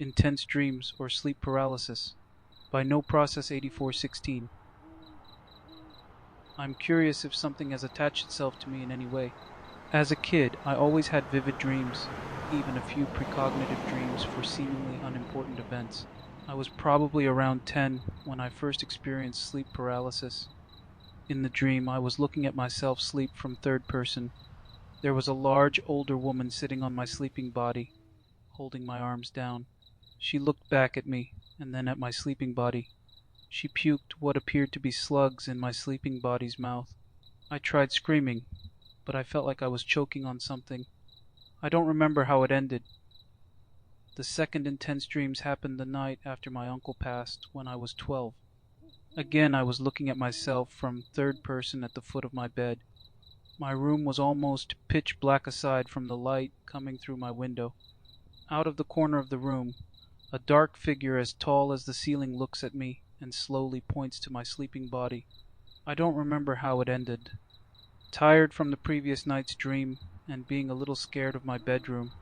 intense dreams, or sleep paralysis. By No Process 8416. I'm curious if something has attached itself to me in any way. As a kid, I always had vivid dreams, even a few precognitive dreams for seemingly unimportant events. I was probably around 10 when I first experienced sleep paralysis. In the dream, I was looking at myself sleep from third person. There was a large, older woman sitting on my sleeping body, holding my arms down. She looked back at me, and then at my sleeping body. She puked what appeared to be slugs in my sleeping body's mouth. I tried screaming, but I felt like I was choking on something. I don't remember how it ended. The second intense dreams happened the night after my uncle passed, when I was 12. Again I was looking at myself from third person at the foot of my bed. My room was almost pitch black aside from the light coming through my window. Out of the corner of the room, a dark figure as tall as the ceiling looks at me and slowly points to my sleeping body. I don't remember how it ended. Tired from the previous night's dream and being a little scared of my bedroom,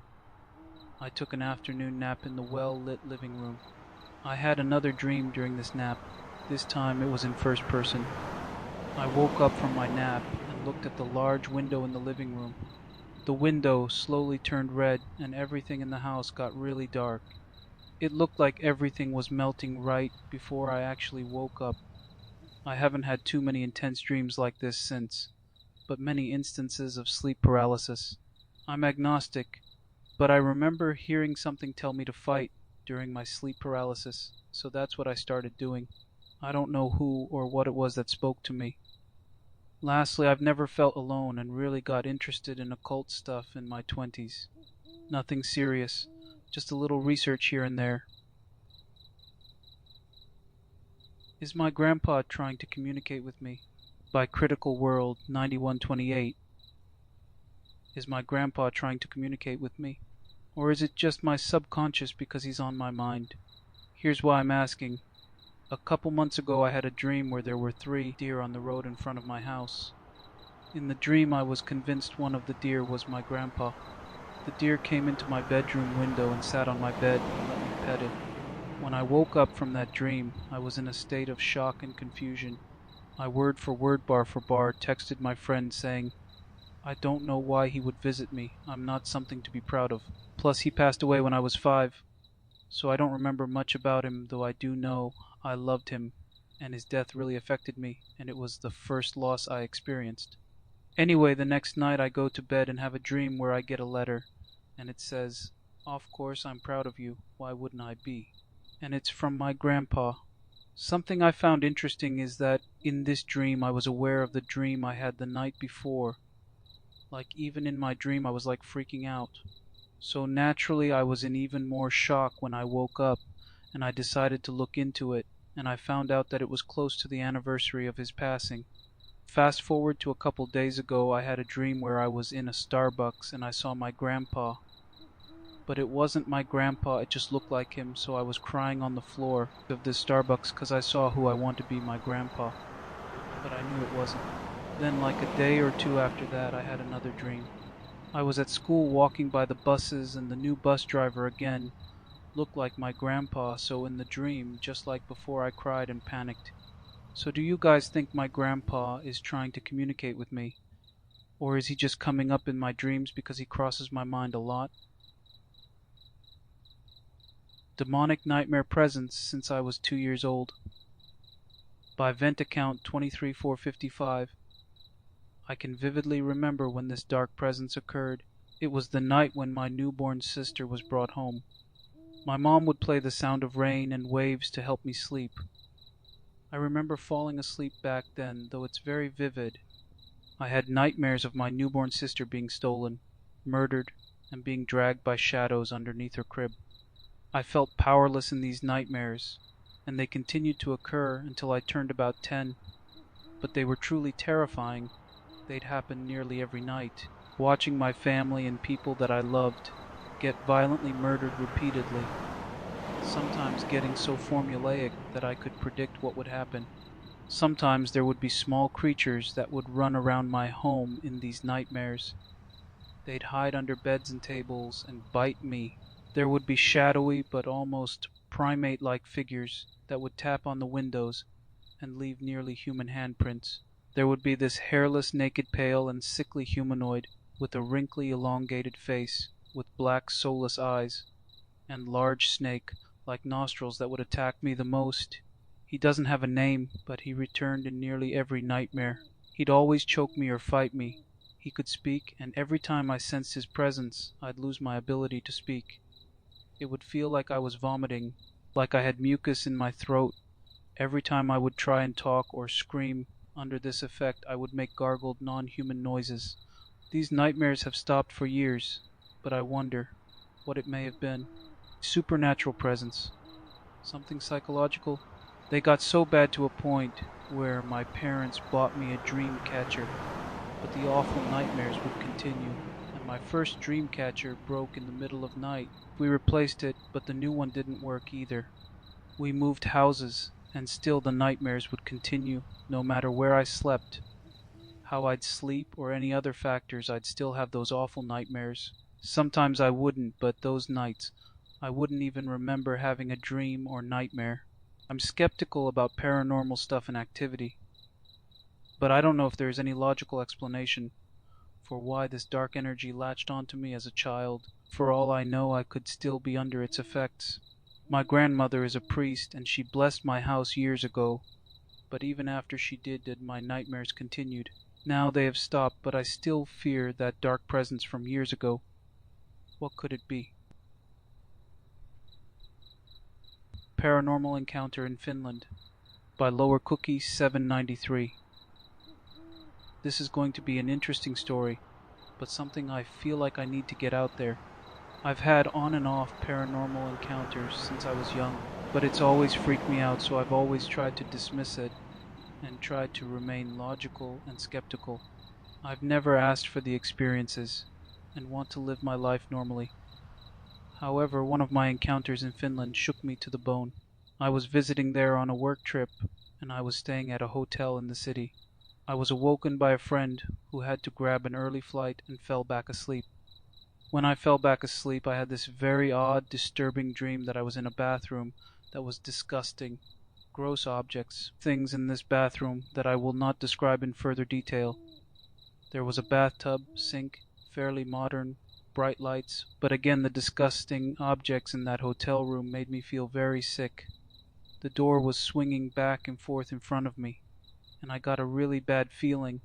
I took an afternoon nap in the well-lit living room. I had another dream during this nap. This time it was in first person. I woke up from my nap and looked at the large window in the living room. The window slowly turned red and everything in the house got really dark. It looked like everything was melting right before I actually woke up. I haven't had too many intense dreams like this since, but many instances of sleep paralysis. I'm agnostic, but I remember hearing something tell me to fight during my sleep paralysis, so that's what I started doing. I don't know who or what it was that spoke to me. Lastly, I've never felt alone and really got interested in occult stuff in my 20s. Nothing serious, just a little research here and there. Is my grandpa trying to communicate with me? By Critical World 9128. Is my grandpa trying to communicate with me? Or is it just my subconscious because he's on my mind? Here's why I'm asking. A couple months ago I had a dream where there were 3 deer on the road in front of my house. In the dream I was convinced one of the deer was my grandpa. The deer came into my bedroom window and sat on my bed and let me pet it. When I woke up from that dream, I was in a state of shock and confusion. I word for word, bar for bar, texted my friend saying, I don't know why he would visit me. I'm not something to be proud of. Plus he passed away when I was 5. So I don't remember much about him, though I do know I loved him, and his death really affected me, and it was the first loss I experienced. Anyway, the next night I go to bed and have a dream where I get a letter, and it says, Of course I'm proud of you, why wouldn't I be? And it's from my grandpa. Something I found interesting is that in this dream I was aware of the dream I had the night before. Like even in my dream I was like freaking out. So naturally I was in even more shock when I woke up, and I decided to look into it, and I found out that it was close to the anniversary of his passing. Fast forward to a couple days ago, I had a dream where I was in a Starbucks and I saw my grandpa. But it wasn't my grandpa, it just looked like him, so I was crying on the floor of this Starbucks because I saw who I want to be my grandpa. But I knew it wasn't. Then like a day or two after that, I had another dream. I was at school walking by the buses and the new bus driver again looked like my grandpa, so in the dream, just like before, I cried and panicked. So do you guys think my grandpa is trying to communicate with me? Or is he just coming up in my dreams because he crosses my mind a lot? Demonic nightmare presence since I was 2 years old. By vent account 23455. I can vividly remember when this dark presence occurred. It was the night when my newborn sister was brought home. My mom would play the sound of rain and waves to help me sleep. I remember falling asleep back then, though it's very vivid. I had nightmares of my newborn sister being stolen, murdered, and being dragged by shadows underneath her crib. I felt powerless in these nightmares, and they continued to occur until I turned about 10. But they were truly terrifying. They'd happen nearly every night, watching my family and people that I loved get violently murdered repeatedly, sometimes getting so formulaic that I could predict what would happen. Sometimes there would be small creatures that would run around my home in these nightmares. They'd hide under beds and tables and bite me, There would be shadowy but almost primate-like figures that would tap on the windows and leave nearly human handprints. There would be this hairless, naked, pale, and sickly humanoid with a wrinkly, elongated face, with black, soulless eyes, and large snake-like nostrils that would attack me the most. He doesn't have a name, but he returned in nearly every nightmare. He'd always choke me or fight me. He could speak, and every time I sensed his presence, I'd lose my ability to speak. It would feel like I was vomiting, like I had mucus in my throat. Every time I would try and talk or scream under this effect, I would make gargled, non-human noises. These nightmares have stopped for years, but I wonder what it may have been. Supernatural presence. Something psychological? They got so bad to a point where my parents bought me a dream catcher, but the awful nightmares would continue, and my first dream catcher broke in the middle of night. We replaced it, but the new one didn't work either. We moved houses, and still the nightmares would continue, no matter where I slept, how I'd sleep, or any other factors. I'd still have those awful nightmares. Sometimes I wouldn't, but those nights, I wouldn't even remember having a dream or nightmare. I'm skeptical about paranormal stuff and activity, but I don't know if there is any logical explanation for why this dark energy latched onto me as a child. For all I know, I could still be under its effects. My grandmother is a priest, and she blessed my house years ago, but even after she did my nightmares continued. Now they have stopped, but I still fear that dark presence from years ago. What could it be? Paranormal Encounter in Finland by Lower Cookie 793. This is going to be an interesting story, but something I feel like I need to get out there. I've had on and off paranormal encounters since I was young, but it's always freaked me out, so I've always tried to dismiss it and tried to remain logical and skeptical. I've never asked for the experiences and want to live my life normally. However, one of my encounters in Finland shook me to the bone. I was visiting there on a work trip, and I was staying at a hotel in the city. I was awoken by a friend who had to grab an early flight and fell back asleep. When I fell back asleep, I had this very odd, disturbing dream that I was in a bathroom that was disgusting. Gross objects, things in this bathroom that I will not describe in further detail. There was a bathtub, sink, fairly modern, bright lights, but again the disgusting objects in that hotel room made me feel very sick. The door was swinging back and forth in front of me, and I got a really bad feeling,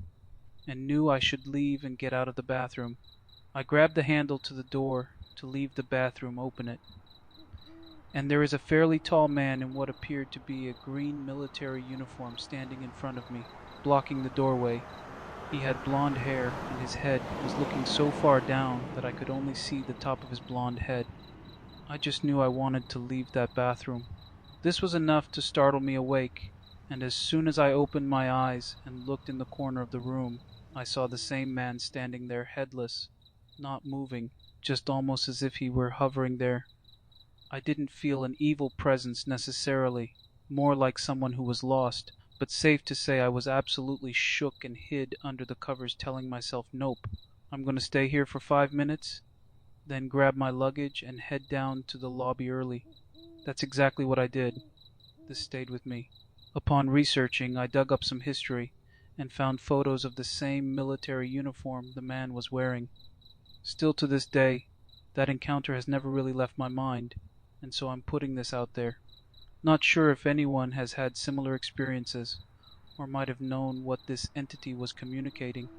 and knew I should leave and get out of the bathroom. I grabbed the handle to the door to leave the bathroom, open it, and there is a fairly tall man in what appeared to be a green military uniform standing in front of me, blocking the doorway. He had blonde hair, and his head was looking so far down that I could only see the top of his blonde head. I just knew I wanted to leave that bathroom. This was enough to startle me awake, and as soon as I opened my eyes and looked in the corner of the room, I saw the same man standing there headless, not moving, just almost as if he were hovering there. I didn't feel an evil presence necessarily, more like someone who was lost, but safe to say I was absolutely shook and hid under the covers, telling myself, nope, I'm going to stay here for 5 minutes, then grab my luggage and head down to the lobby early. That's exactly what I did. This stayed with me. Upon researching, I dug up some history and found photos of the same military uniform the man was wearing. Still to this day, that encounter has never really left my mind, and so I'm putting this out there. Not sure if anyone has had similar experiences, or might have known what this entity was communicating.